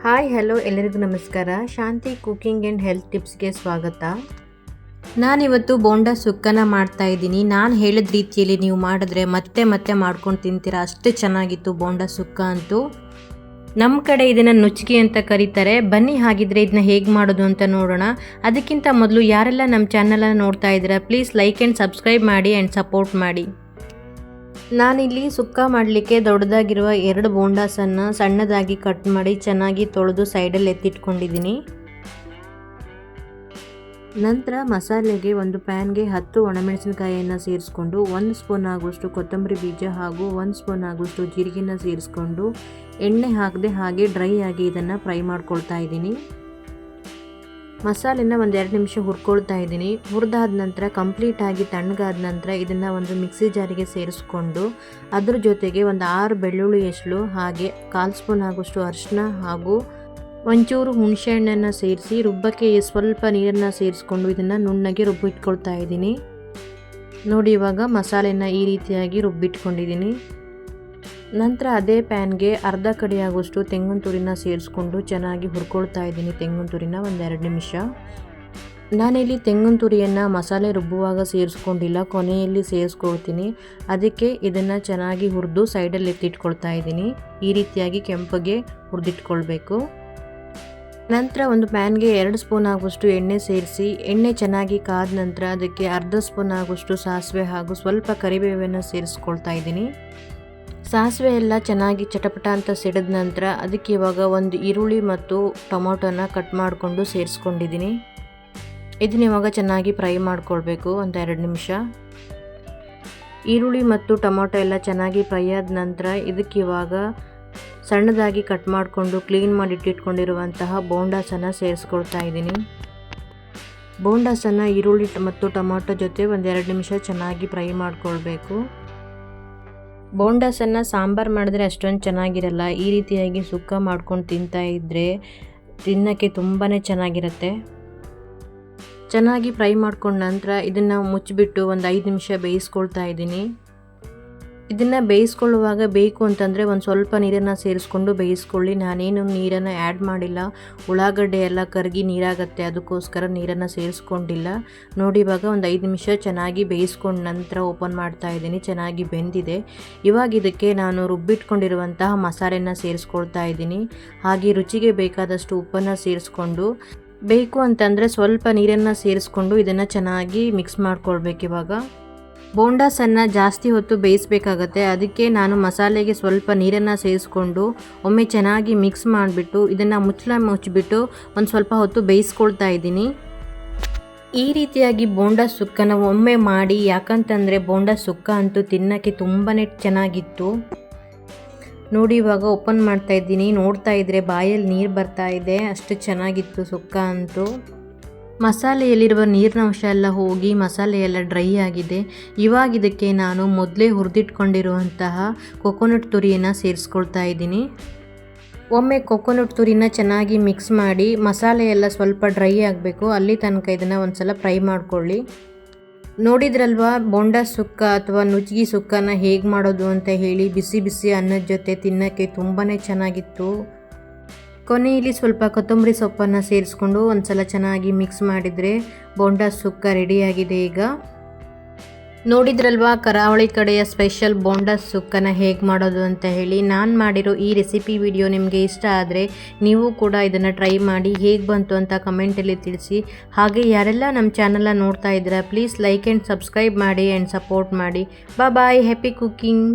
Hi hello ಎಲ್ಲರಿಗೂ ನಮಸ್ಕಾರ. ಶಾಂತಿ cooking and health ಟಿಪ್ಸ್ಗೆ ಸ್ವಾಗತ. ನಾನಿವತ್ತು ಬೋಂಡ ಸುಕ್ಕನ ಮಾಡ್ತಾ ಇದ್ದೀನಿ. ನಾನು ಹೇಳಿದ ರೀತಿಯಲ್ಲಿ ನೀವು ಮಾಡಿದ್ರೆ ಮತ್ತೆ ಮತ್ತೆ ಮಾಡ್ಕೊಂಡು ತಿಂತೀರಾ, ಅಷ್ಟು ಚೆನ್ನಾಗಿತ್ತು ಬೋಂಡ ಸುಕ್ಕ ಅಂತೂ. ನಮ್ಮ ಕಡೆ ಇದನ್ನು ನುಚ್ಚಿಗೆ ಅಂತ ಕರೀತಾರೆ. ಬನ್ನಿ ಹಾಗಿದ್ರೆ ಇದನ್ನ ಹೇಗೆ ಮಾಡೋದು ಅಂತ ನೋಡೋಣ. ಅದಕ್ಕಿಂತ ಮೊದಲು ಯಾರೆಲ್ಲ ನಮ್ಮ ಚಾನಲನ್ನು ನೋಡ್ತಾ ಇದ್ದೀರಾ ಪ್ಲೀಸ್ ಲೈಕ್ ಆ್ಯಂಡ್ ಸಬ್ಸ್ಕ್ರೈಬ್ ಮಾಡಿ ಆ್ಯಂಡ್ ಸಪೋರ್ಟ್ ಮಾಡಿ. ನಾನಿಲ್ಲಿ ಸುಕ್ಕ ಮಾಡಲಿಕ್ಕೆ ದೊಡ್ಡದಾಗಿರುವ 2 ಬೋಂಡಾಸನ್ನು ಸಣ್ಣದಾಗಿ ಕಟ್ ಮಾಡಿ ಚೆನ್ನಾಗಿ ತೊಳೆದು ಸೈಡಲ್ಲಿ ಎತ್ತಿಟ್ಕೊಂಡಿದ್ದೀನಿ. ನಂತರ ಮಸಾಲೆಗೆ ಒಂದು ಪ್ಯಾನ್ಗೆ 10 ಒಣಮೆಣಸಿನಕಾಯಿಯನ್ನು ಸೇರಿಸ್ಕೊಂಡು 1 ಸ್ಪೂನ್ ಆಗುವಷ್ಟು ಕೊತ್ತಂಬರಿ ಬೀಜ ಹಾಗೂ 1 ಸ್ಪೂನ್ ಆಗುವಷ್ಟು ಜೀರಿಗೆನ ಸೇರಿಸ್ಕೊಂಡು ಎಣ್ಣೆ ಹಾಕದೆ ಹಾಗೆ ಡ್ರೈ ಆಗಿ ಇದನ್ನು ಫ್ರೈ ಮಾಡ್ಕೊಳ್ತಾ ಇದ್ದೀನಿ. ಮಸಾಲೆನ ಒಂದು 2 ನಿಮಿಷ ಹುರ್ಕೊಳ್ತಾ ಇದ್ದೀನಿ. ಹುರಿದಾದ ನಂತರ ಕಂಪ್ಲೀಟಾಗಿ ತಣ್ಣಗಾದ ನಂತರ ಇದನ್ನು ಒಂದು ಮಿಕ್ಸಿ ಜಾರಿಗೆ ಸೇರಿಸ್ಕೊಂಡು ಅದ್ರ ಜೊತೆಗೆ ಒಂದು 6 ಬೆಳ್ಳುಳ್ಳಿ ಎಸಳು ಹಾಗೆ 1/4 ಸ್ಪೂನ್ ಆಗುವಷ್ಟು ಅರಿಶಿನ ಹಾಗೂ ಒಂಚೂರು ಹುಣಸೆಹಣ್ಣನ್ನು ಸೇರಿಸಿ ರುಬ್ಬಕ್ಕೆ ಸ್ವಲ್ಪ ನೀರನ್ನು ಸೇರಿಸ್ಕೊಂಡು ಇದನ್ನು ನುಣ್ಣಗೆ ರುಬ್ಬಿಟ್ಕೊಳ್ತಾ ಇದ್ದೀನಿ. ನೋಡಿ, ಇವಾಗ ಮಸಾಲೆನ ಈ ರೀತಿಯಾಗಿ ರುಬ್ಬಿಟ್ಕೊಂಡಿದ್ದೀನಿ. ನಂತರ ಅದೇ ಪ್ಯಾನ್ಗೆ ಅರ್ಧ ಕಡೆ ಆಗುವಷ್ಟು ತೆಂಗಿನ ತುರಿನ ಸೇರಿಸ್ಕೊಂಡು ಚೆನ್ನಾಗಿ ಹುರ್ಕೊಳ್ತಾ ಇದ್ದೀನಿ. ತೆಂಗಿನ ತುರಿನ ಒಂದು 2 ನಿಮಿಷ. ನಾನಿಲ್ಲಿ ತೆಂಗಿನ ತುರಿಯನ್ನು ಮಸಾಲೆ ರುಬ್ಬುವಾಗ ಸೇರಿಸ್ಕೊಂಡಿಲ್ಲ, ಕೊನೆಯಲ್ಲಿ ಸೇರಿಸ್ಕೊಳ್ತೀನಿ. ಅದಕ್ಕೆ ಇದನ್ನು ಚೆನ್ನಾಗಿ ಹುರಿದು ಸೈಡಲ್ಲಿ ಎತ್ತಿಟ್ಕೊಳ್ತಾ ಇದ್ದೀನಿ. ಈ ರೀತಿಯಾಗಿ ಕೆಂಪಗೆ ಹುರಿದಿಟ್ಕೊಳ್ಬೇಕು. ನಂತರ ಒಂದು ಪ್ಯಾನ್ಗೆ 2 ಸ್ಪೂನ್ ಆಗುವಷ್ಟು ಎಣ್ಣೆ ಸೇರಿಸಿ ಎಣ್ಣೆ ಚೆನ್ನಾಗಿ ಕಾದ ನಂತರ ಅದಕ್ಕೆ ಅರ್ಧ ಸ್ಪೂನ್ ಆಗುವಷ್ಟು ಸಾಸಿವೆ ಹಾಗೂ ಸ್ವಲ್ಪ ಕರಿಬೇವನ್ನು ಸೇರಿಸ್ಕೊಳ್ತಾ ಇದ್ದೀನಿ. ಸಾಸಿವೆ ಎಲ್ಲ ಚೆನ್ನಾಗಿ ಚಟಪಟ ಅಂತ ಸಿಡಿದ ನಂತರ ಅದಕ್ಕೆ ಇವಾಗ ಒಂದು ಈರುಳ್ಳಿ ಮತ್ತು ಟೊಮೊಟೊನ ಕಟ್ ಮಾಡಿಕೊಂಡು ಸೇರಿಸ್ಕೊಂಡಿದ್ದೀನಿ. ಇದನ್ನ ಇವಾಗ ಚೆನ್ನಾಗಿ ಫ್ರೈ ಮಾಡ್ಕೊಳ್ಬೇಕು ಒಂದು 2 ನಿಮಿಷ. ಈರುಳ್ಳಿ ಮತ್ತು ಟೊಮೊಟೊ ಎಲ್ಲ ಚೆನ್ನಾಗಿ ಫ್ರೈ ಆದ ನಂತರ ಇದಕ್ಕೆ ಇವಾಗ ಸಣ್ಣದಾಗಿ ಕಟ್ ಮಾಡಿಕೊಂಡು ಕ್ಲೀನ್ ಮಾಡಿ ಇಟ್ಟಿಟ್ಕೊಂಡಿರುವಂತಹ ಬೋಂಡಾಸನ್ನು ಸೇರಿಸ್ಕೊಳ್ತಾ ಇದ್ದೀನಿ. ಬೋಂಡಾಸನ್ನು ಈರುಳ್ಳಿ ಮತ್ತು ಟೊಮೊಟೊ ಜೊತೆ ಒಂದು 2 ನಿಮಿಷ ಚೆನ್ನಾಗಿ ಫ್ರೈ ಮಾಡ್ಕೊಳ್ಬೇಕು. ಬೋಂಡಾಸನ್ನು ಸಾಂಬಾರು ಮಾಡಿದ್ರೆ ಅಷ್ಟೊಂದು ಚೆನ್ನಾಗಿರಲ್ಲ. ಈ ರೀತಿಯಾಗಿ ಸುಕ್ಕ ಮಾಡ್ಕೊಂಡು ತಿಂತಾ ಇದ್ದರೆ ತಿನ್ನೋಕ್ಕೆ ತುಂಬಾ ಚೆನ್ನಾಗಿರುತ್ತೆ. ಚೆನ್ನಾಗಿ ಫ್ರೈ ಮಾಡ್ಕೊಂಡ ನಂತರ ಇದನ್ನು ಮುಚ್ಚಿಬಿಟ್ಟು ಒಂದು 5 ನಿಮಿಷ ಬೇಯಿಸ್ಕೊಳ್ತಾ ಇದ್ದೀನಿ. ಇದನ್ನು ಬೇಯಿಸ್ಕೊಳ್ಳುವಾಗ ಬೇಕು ಅಂತಂದರೆ ಒಂದು ಸ್ವಲ್ಪ ನೀರನ್ನು ಸೇರಿಸ್ಕೊಂಡು ಬೇಯಿಸ್ಕೊಳ್ಳಿ. ನಾನೇನು ನೀರನ್ನು ಆ್ಯಡ್ ಮಾಡಿಲ್ಲ, ಉಳ್ಳಾಗಡ್ಡೆ ಎಲ್ಲ ಕರಗಿ ನೀರಾಗತ್ತೆ, ಅದಕ್ಕೋಸ್ಕರ ನೀರನ್ನು ಸೇರಿಸ್ಕೊಂಡಿಲ್ಲ. ನೋಡಿ, ಇವಾಗ ಒಂದು 5 ನಿಮಿಷ ಚೆನ್ನಾಗಿ ಬೇಯಿಸ್ಕೊಂಡ ನಂತರ ಓಪನ್ ಮಾಡ್ತಾ ಇದ್ದೀನಿ. ಚೆನ್ನಾಗಿ ಬೆಂದಿದೆ. ಇವಾಗ ಇದಕ್ಕೆ ನಾನು ರುಬ್ಬಿಟ್ಕೊಂಡಿರುವಂತಹ ಮಸಾಲೆನ ಸೇರಿಸ್ಕೊಳ್ತಾ ಇದ್ದೀನಿ. ಹಾಗೆ ರುಚಿಗೆ ಬೇಕಾದಷ್ಟು ಉಪ್ಪನ್ನು ಸೇರಿಸ್ಕೊಂಡು ಬೇಕು ಅಂತಂದರೆ ಸ್ವಲ್ಪ ನೀರನ್ನು ಸೇರಿಸ್ಕೊಂಡು ಇದನ್ನು ಚೆನ್ನಾಗಿ ಮಿಕ್ಸ್ ಮಾಡ್ಕೊಳ್ಬೇಕು. ಇವಾಗ ಬೋಂಡಾಸನ್ನು ಜಾಸ್ತಿ ಹೊತ್ತು ಬೇಯಿಸಬೇಕಾಗತ್ತೆ. ಅದಕ್ಕೆ ನಾನು ಮಸಾಲೆಗೆ ಸ್ವಲ್ಪ ನೀರನ್ನು ಸೇರಿಸ್ಕೊಂಡು ಒಮ್ಮೆ ಚೆನ್ನಾಗಿ ಮಿಕ್ಸ್ ಮಾಡಿಬಿಟ್ಟು ಇದನ್ನು ಮುಚ್ಚಿಬಿಟ್ಟು ಒಂದು ಸ್ವಲ್ಪ ಹೊತ್ತು ಬೇಯಿಸ್ಕೊಳ್ತಾ ಇದ್ದೀನಿ. ಈ ರೀತಿಯಾಗಿ ಬೋಂಡ ಸುಕ್ಕನ ಒಮ್ಮೆ ಮಾಡಿ, ಯಾಕಂತಂದರೆ ಬೋಂಡ ಸುಕ್ಕ ಅಂತೂ ತಿನ್ನೋಕ್ಕೆ ತುಂಬಾ ಚೆನ್ನಾಗಿತ್ತು. ನೋಡಿ, ಇವಾಗ ಓಪನ್ ಮಾಡ್ತಾ ಇದ್ದೀನಿ. ನೋಡ್ತಾ ಇದ್ದರೆ ಬಾಯಲ್ಲಿ ನೀರು ಬರ್ತಾ ಇದೆ, ಅಷ್ಟು ಚೆನ್ನಾಗಿತ್ತು ಸುಕ್ಕ ಅಂತೂ. ಮಸಾಲೆಯಲ್ಲಿರುವ ನೀರಿನ ಅಂಶ ಎಲ್ಲ ಹೋಗಿ ಮಸಾಲೆ ಎಲ್ಲ ಡ್ರೈ ಆಗಿದೆ. ಇವಾಗ ಇದಕ್ಕೆ ನಾನು ಮೊದಲೇ ಹುರಿದಿಟ್ಕೊಂಡಿರುವಂತಹ ಕೊಕೊನಟ್ ತುರಿಯನ್ನು ಸೇರಿಸ್ಕೊಳ್ತಾ ಇದ್ದೀನಿ. ಒಮ್ಮೆ ಕೊಕೊನಟ್ ತುರಿನ ಚೆನ್ನಾಗಿ ಮಿಕ್ಸ್ ಮಾಡಿ ಮಸಾಲೆ ಎಲ್ಲ ಸ್ವಲ್ಪ ಡ್ರೈ ಆಗಬೇಕು, ಅಲ್ಲಿ ತನಕ ಇದನ್ನು ಒಂದು ಸಲ ಫ್ರೈ ಮಾಡ್ಕೊಳ್ಳಿ. ನೋಡಿದ್ರಲ್ವಾ ಬೋಂಡ ಸುಕ್ಕ ಅಥವಾ ನುಚ್ಚಿಗೆ ಸುಕ್ಕನ ಹೇಗೆ ಮಾಡೋದು ಅಂತ ಹೇಳಿ. ಬಿಸಿ ಬಿಸಿ ಅನ್ನದ ಜೊತೆ ತಿನ್ನೋಕ್ಕೆ ತುಂಬಾ ಚೆನ್ನಾಗಿತ್ತು. ಕೊನೆಯಲ್ಲಿ ಸ್ವಲ್ಪ ಕೊತ್ತಂಬರಿ ಸೊಪ್ಪನ್ನು ಸೇರಿಸ್ಕೊಂಡು ಒಂದು ಸಲ ಚೆನ್ನಾಗಿ ಮಿಕ್ಸ್ ಮಾಡಿದರೆ ಬೋಂಡ ಸುಕ್ಕ ರೆಡಿಯಾಗಿದೆ. ಈಗ ನೋಡಿದ್ರಲ್ವಾ ಕರಾವಳಿ ಕಡೆಯ ಸ್ಪೆಷಲ್ ಬೋಂಡ ಸುಕ್ಕನ ಹೇಗೆ ಮಾಡೋದು ಅಂತ ಹೇಳಿ. ನಾನು ಮಾಡಿರೋ ಈ ರೆಸಿಪಿ ವಿಡಿಯೋ ನಿಮಗೆ ಇಷ್ಟ ಆದರೆ ನೀವು ಕೂಡ ಇದನ್ನು ಟ್ರೈ ಮಾಡಿ ಹೇಗೆ ಬಂತು ಅಂತ ಕಮೆಂಟಲ್ಲಿ ತಿಳಿಸಿ. ಹಾಗೆ ಯಾರೆಲ್ಲ ನಮ್ಮ ಚಾನಲ್ನ ನೋಡ್ತಾ ಇದ್ದೀರಾ ಪ್ಲೀಸ್ ಲೈಕ್ ಆ್ಯಂಡ್ ಸಬ್ಸ್ಕ್ರೈಬ್ ಮಾಡಿ ಆ್ಯಂಡ್ ಸಪೋರ್ಟ್ ಮಾಡಿ. ಬಾಯ್, ಹ್ಯಾಪಿ ಕುಕಿಂಗ್.